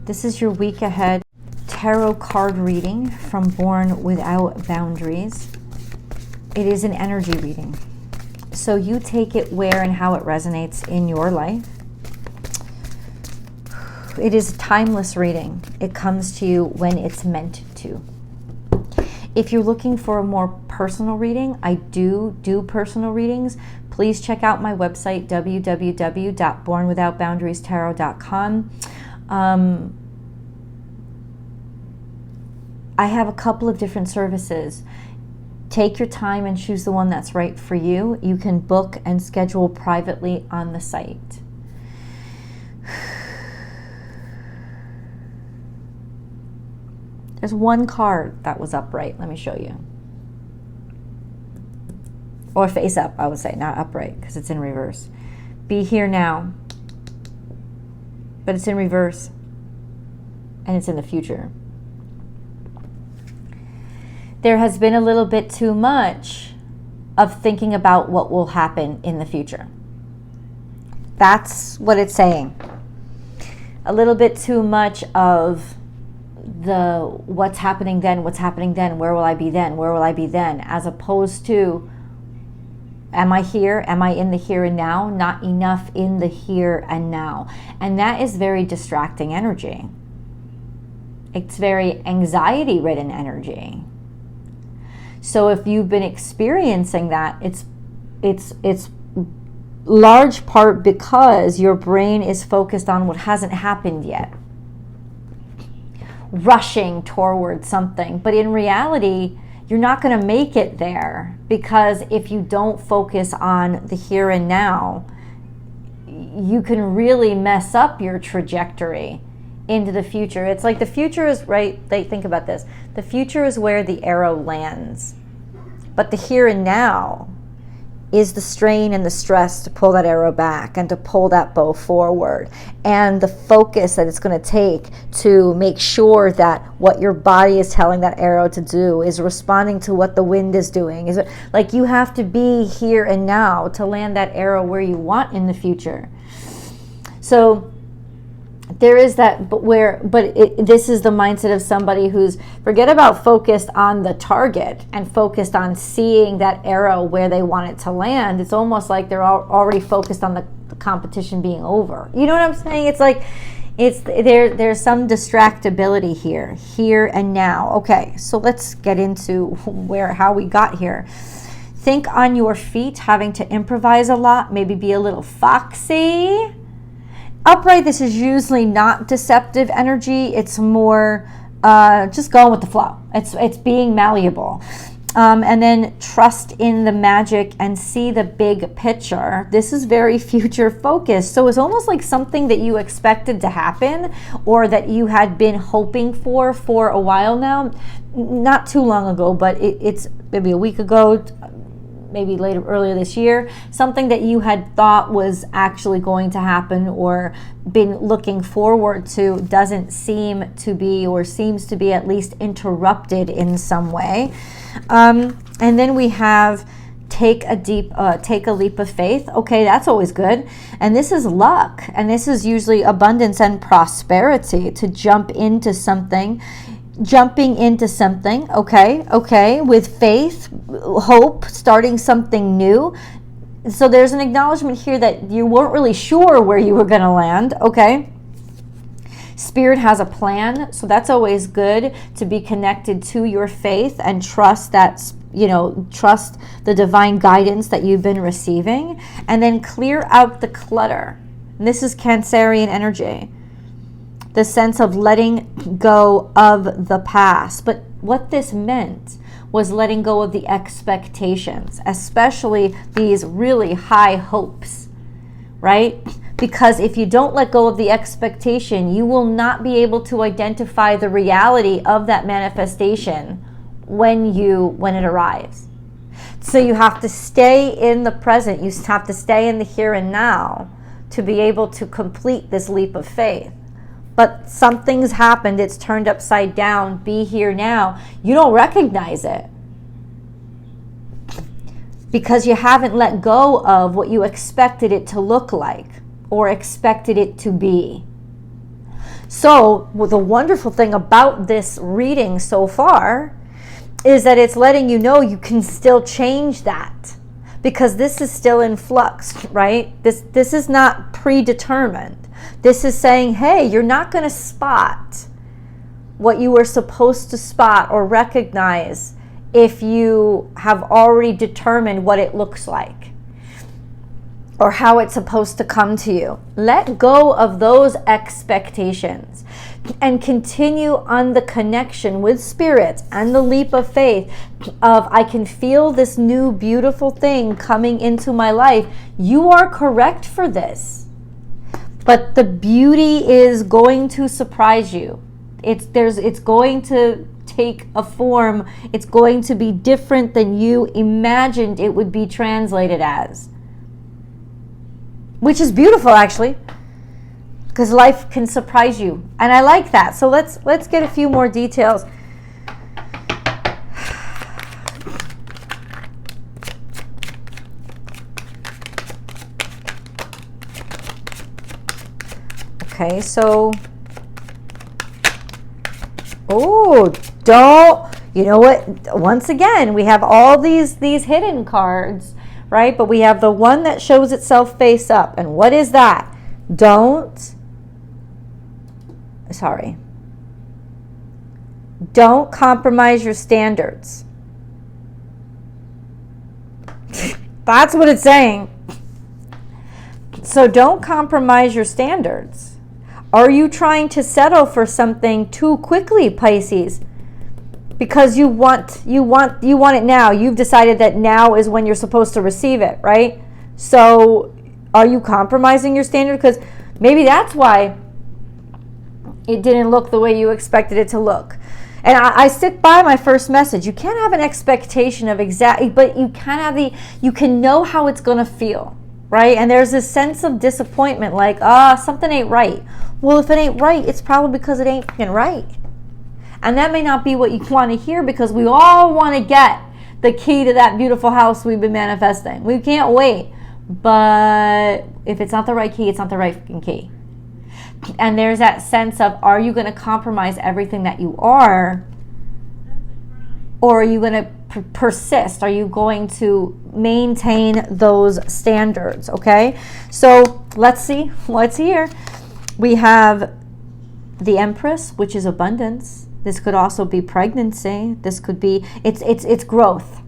This is your week ahead tarot card reading from Born Without Boundaries. It is an energy reading, so you take it where and how it resonates in your life. It is a timeless reading. It comes to you when it's meant to. If you're looking for a more personal reading, I do personal readings. Please check out my website, www.bornwithoutboundariestarot.com. I have a couple of different services. Take your time and choose the one that's right for you. You can book and schedule privately on the site. There's one card that was upright. Let me show you. Or face up, I would say, not upright, because it's in reverse. Be here now. But it's in reverse. And it's in the future. There has been a little bit too much of thinking about what will happen in the future. That's what it's saying. A little bit too much of the what's happening then, where will I be then, as opposed to, am I here? Am I in the here and now? Not enough in the here and now. And that is very distracting energy. It's very anxiety-ridden energy. So if you've been experiencing that, it's large part because your brain is focused on what hasn't happened yet. Rushing toward something. But in reality, you're not going to make it there, because if you don't focus on the here and now, you can really mess up your trajectory into the future. It's like the future is right. Think about this. The future is where the arrow lands. But the here and now is the strain and the stress to pull that arrow back and to pull that bow forward, and the focus that it's going to take to make sure that what your body is telling that arrow to do is responding to what the wind is doing. Is it like you have to be here and now to land that arrow where you want in the future? So there is that, this is the mindset of somebody who's forget about focused on the target and focused on seeing that arrow where they want it to land. It's almost like they're already focused on the competition being over. You know what I'm saying? It's like there's some distractibility here and now. Okay, so let's get into how we got here. Think on your feet, having to improvise a lot, maybe be a little foxy. Upright, this is usually not deceptive energy. It's more just going with the flow. It's being malleable. And then trust in the magic and see the big picture. This is very future focused. So it's almost like something that you expected to happen or that you had been hoping for a while now. Not too long ago, but it's maybe a week ago, maybe earlier this year, something that you had thought was actually going to happen or been looking forward to doesn't seem to be, or seems to be at least interrupted in some way. And then we have take a leap of faith. Okay, that's always good. And this is luck, and this is usually abundance and prosperity, to jumping into something, okay, with faith, hope, starting something new. So there's an acknowledgement here that you weren't really sure where you were going to land, okay? Spirit has a plan, so that's always good, to be connected to your faith and trust that, trust the divine guidance that you've been receiving, and then clear out the clutter. And this is Cancerian energy. The sense of letting go of the past. But what this meant was letting go of the expectations, especially these really high hopes, right? Because if you don't let go of the expectation, you will not be able to identify the reality of that manifestation when it arrives. So you have to stay in the present. You have to stay in the here and now to be able to complete this leap of faith. But something's happened, it's turned upside down, be here now. You don't recognize it because you haven't let go of what you expected it to look like or expected it to be. So the wonderful thing about this reading so far is that it's letting you know you can still change that, because this is still in flux, right? This is not predetermined. This is saying, hey, you're not going to spot what you were supposed to spot or recognize if you have already determined what it looks like or how it's supposed to come to you. Let go of those expectations and continue on the connection with spirit and the leap of faith of, I can feel this new beautiful thing coming into my life. You are correct for this, but the beauty is going to surprise you. It's going to take a form. It's going to be different than you imagined it would be translated as, which is beautiful, actually, because life can surprise you, and I like that. So let's get a few more details. Okay, so you know what? Once again, we have all these hidden cards, right? But we have the one that shows itself face up. And what is that? Don't compromise your standards. That's what it's saying. So don't compromise your standards. Are you trying to settle for something too quickly, Pisces? Because you want it now. You've decided that now is when you're supposed to receive it, right? So are you compromising your standard? Because maybe that's why it didn't look the way you expected it to look. And I stick by my first message. You can't have an expectation of exactly, but you can know how it's going to feel, right? And there's this sense of disappointment, like, something ain't right. Well, if it ain't right, it's probably because it ain't fucking right. And that may not be what you want to hear, because we all want to get the key to that beautiful house we've been manifesting. We can't wait. But if it's not the right key, it's not the right fucking key. And there's that sense of, are you going to compromise everything that you are? Or are you going to persist? Are you going to maintain those standards? Okay? So let's see what's here. We have the Empress, which is abundance. This could also be pregnancy. This could be, it's growth.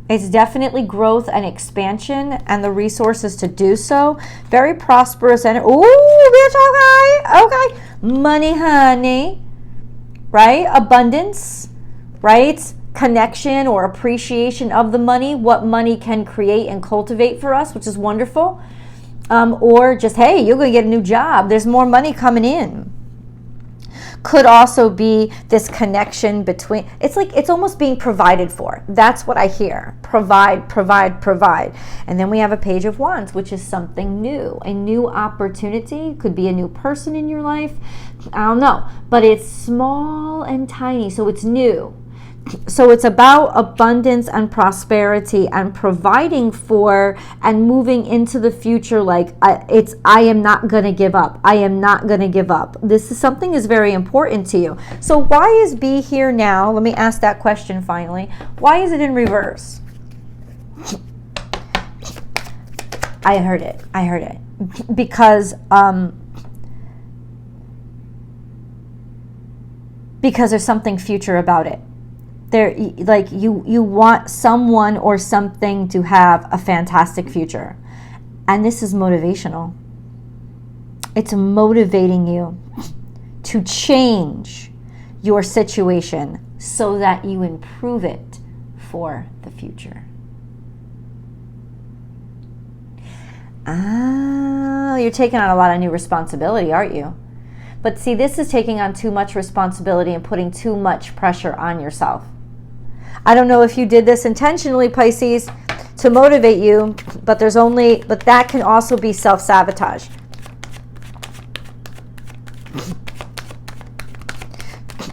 It's definitely growth and expansion and the resources to do so. Very prosperous and, ooh, bitch, okay. Money, honey, right? Abundance, right? Connection or appreciation of the money, what money can create and cultivate for us, which is wonderful. Or just, hey, you're going to get a new job. There's more money coming in. Could also be this connection between, it's almost being provided for. That's what I hear. Provide. And then we have a Page of Wands, which is something new, a new opportunity. Could be a new person in your life. I don't know. But it's small and tiny, so it's new. So it's about abundance and prosperity and providing for and moving into the future. Like I am not going to give up. I am not going to give up. This is something is very important to you. So why is B here now? Let me ask that question finally. Why is it in reverse? I heard it. Because there's something future about it. There, like you want someone or something to have a fantastic future, and this is motivational. It's motivating you to change your situation so that you improve it for the future. You're taking on a lot of new responsibility, aren't you? But see, this is taking on too much responsibility and putting too much pressure on yourself. I don't know if you did this intentionally, Pisces, to motivate you, but that can also be self-sabotage.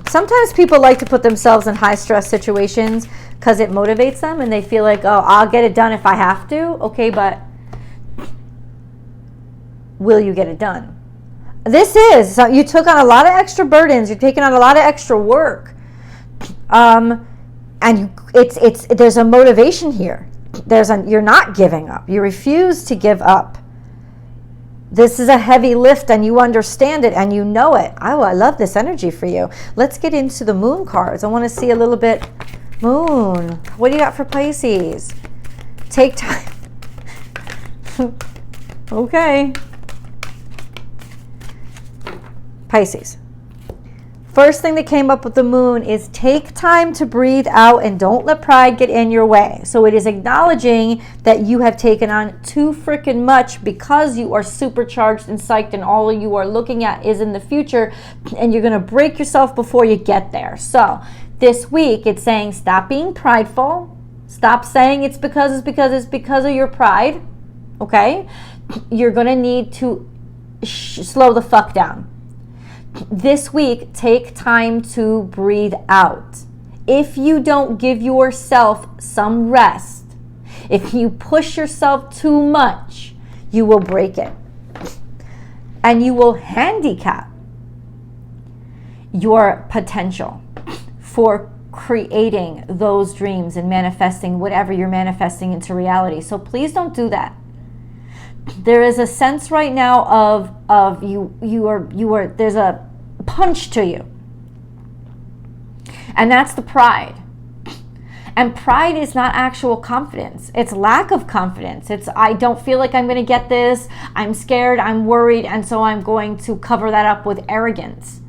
Sometimes people like to put themselves in high-stress situations because it motivates them and they feel like, oh, I'll get it done if I have to. Okay, but will you get it done? This is, so you took on a lot of extra burdens. You're taking on a lot of extra work. And there's a motivation here. You're not giving up. You refuse to give up. This is a heavy lift and you understand it and you know it. Oh, I love this energy for you. Let's get into the moon cards. I want to see a little bit. Moon. What do you got for Pisces? Take time. Okay. Pisces. First thing that came up with the moon is take time to breathe out and don't let pride get in your way. So it is acknowledging that you have taken on too freaking much because you are supercharged and psyched and all you are looking at is in the future and you're going to break yourself before you get there. So this week it's saying stop being prideful. Stop saying it's because of your pride. Okay? You're going to need to slow the fuck down. This week, take time to breathe out. If you don't give yourself some rest, if you push yourself too much, you will break it. And you will handicap your potential for creating those dreams and manifesting whatever you're manifesting into reality. So please don't do that. There is a sense right now of there's a punch to you. And that's the pride. And pride is not actual confidence. It's lack of confidence. It's I don't feel like I'm going to get this. I'm scared, I'm worried, and so I'm going to cover that up with arrogance.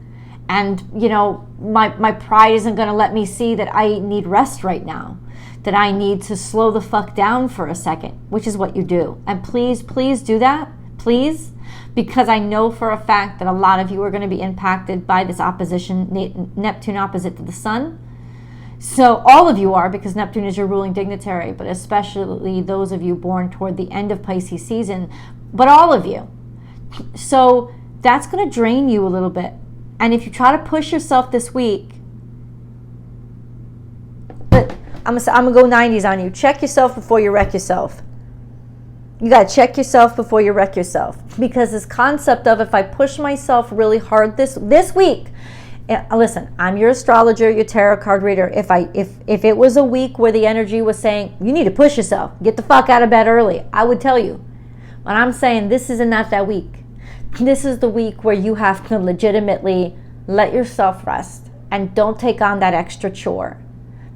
And, you know, my pride isn't going to let me see that I need rest right now. That I need to slow the fuck down for a second, which is what you do. And please do that, please, because I know for a fact that a lot of you are going to be impacted by this opposition, Neptune opposite to the sun. So all of you are, because Neptune is your ruling dignitary, but especially those of you born toward the end of Pisces season, but all of you. So that's going to drain you a little bit. And if you try to push yourself this week, I'm going to go 90s on you. Check yourself before you wreck yourself. You got to check yourself before you wreck yourself. Because this concept of if I push myself really hard this week, listen, I'm your astrologer, your tarot card reader. If it was a week where the energy was saying, you need to push yourself, get the fuck out of bed early, I would tell you. But I'm saying this is not that week. This is the week where you have to legitimately let yourself rest and don't take on that extra chore.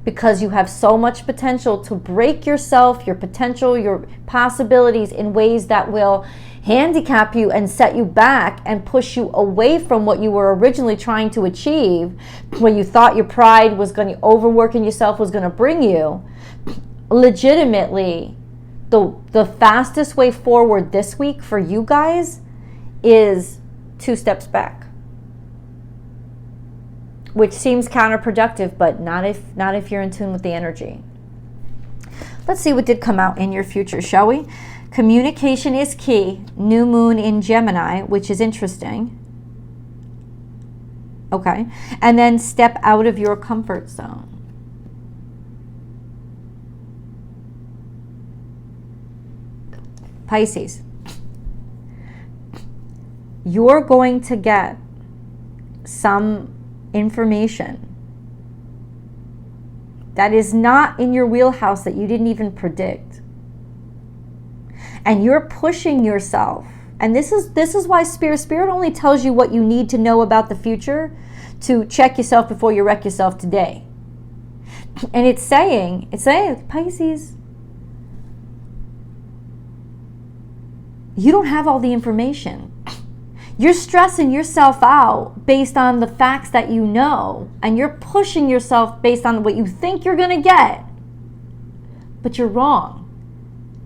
Because you have so much potential to break yourself, your potential, your possibilities in ways that will handicap you and set you back and push you away from what you were originally trying to achieve, where you thought your pride was going to, overworking yourself was going to bring you. Legitimately, the fastest way forward this week for you guys is 2 steps back. Which seems counterproductive, but not if you're in tune with the energy. Let's see what did come out in your future, shall we? Communication is key. New moon in Gemini, which is interesting. Okay. And then step out of your comfort zone. Pisces. You're going to get some information that is not in your wheelhouse that you didn't even predict, and you're pushing yourself. And this is why spirit only tells you what you need to know about the future to check yourself before you wreck yourself today. And it's saying Pisces, you don't have all the information. You're stressing yourself out based on the facts that you know, and you're pushing yourself based on what you think you're going to get. But you're wrong,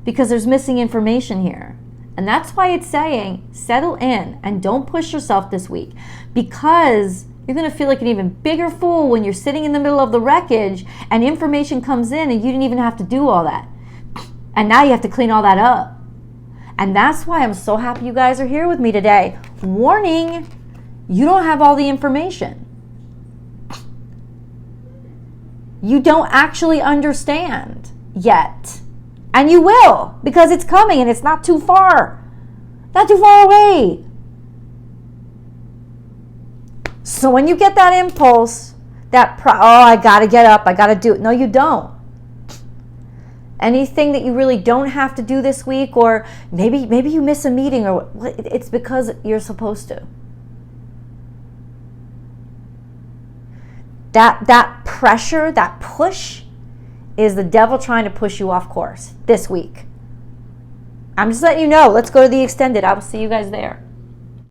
because there's missing information here. And that's why it's saying settle in and don't push yourself this week, because you're going to feel like an even bigger fool when you're sitting in the middle of the wreckage and information comes in and you didn't even have to do all that. And now you have to clean all that up. And that's why I'm so happy you guys are here with me today. Warning, you don't have all the information. You don't actually understand yet. And you will, because it's coming and it's not too far. Not too far away. So when you get that impulse, I got to get up, I got to do it. No, you don't. Anything that you really don't have to do this week, or maybe you miss a meeting, or it's because you're supposed to. That pressure, that push, is the devil trying to push you off course this week. I'm just letting you know. Let's go to the extended. I will see you guys there.